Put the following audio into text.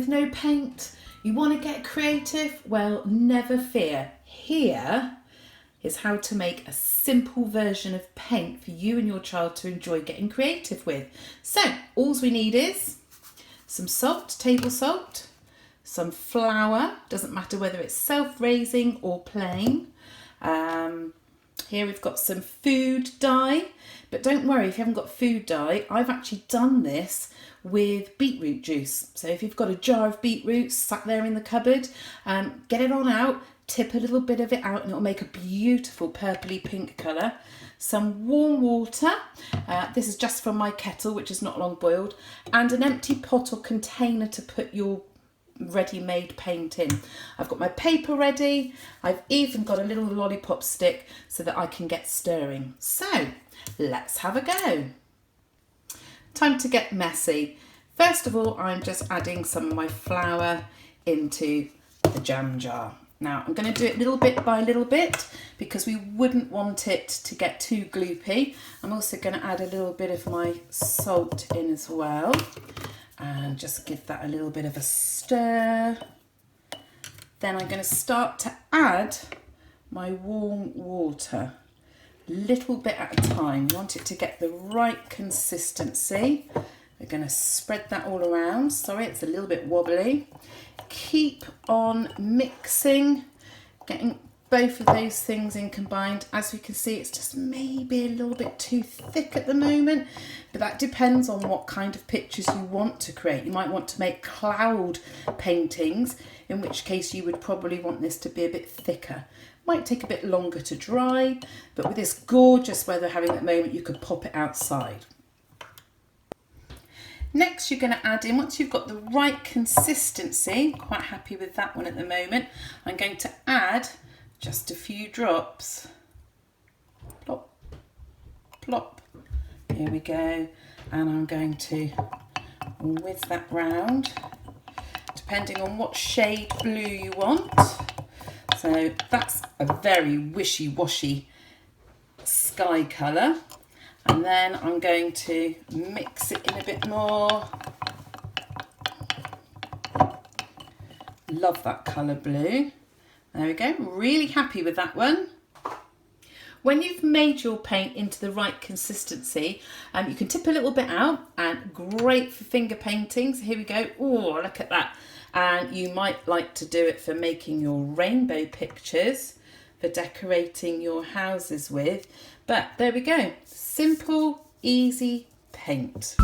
with no paint? You want to get creative? Well, never fear. Here is how to make a simple version of paint for you and your child to enjoy getting creative with. So, all we need is some salt, table salt, some flour, doesn't matter whether it's self-raising or plain. Here we've got some food dye, but don't worry if you haven't got food dye, I've actually done this with beetroot juice. So if you've got a jar of beetroot sat there in the cupboard, get it on out, tip a little bit of it out and it'll make a beautiful purpley pink colour. Some warm water, this is just from my kettle which is not long boiled, and an empty pot or container to put your ready-made paint in. I've got my paper ready, I've even got a little lollipop stick so that I can get stirring. So let's have a go. Time to get messy. First of all, I'm just adding some of my flour into the jam jar. Now I'm going to do it little bit by little bit because we wouldn't want it to get too gloopy. I'm also going to add a little bit of my salt in as well and just give that a little bit of a stir. Then I'm going to start to add my warm water, little bit at a time. You want it to get the right consistency. We're going to spread that all around. Sorry, it's a little bit wobbly. Keep on mixing, getting both of those things in combined. As we can see, it's just maybe a little bit too thick at the moment, but that depends on what kind of pictures you want to create. You might want to make cloud paintings, in which case you would probably want this to be a bit thicker. Might take a bit longer to dry, but with this gorgeous weather having at the moment, you could pop it outside. Next, you're going to add in, once you've got the right consistency, quite happy with that one at the moment, I'm going to add just a few drops. Plop, plop. Here we go. And I'm going to whiz that round, depending on what shade blue you want. So that's a very wishy-washy sky colour. And then I'm going to mix it in a bit more. Love that colour blue. There we go, really happy with that one. When you've made your paint into the right consistency, you can tip a little bit out, and great for finger paintings. Here we go, oh look at that. And you might like to do it for making your rainbow pictures, for decorating your houses with. But there we go, simple, easy paint.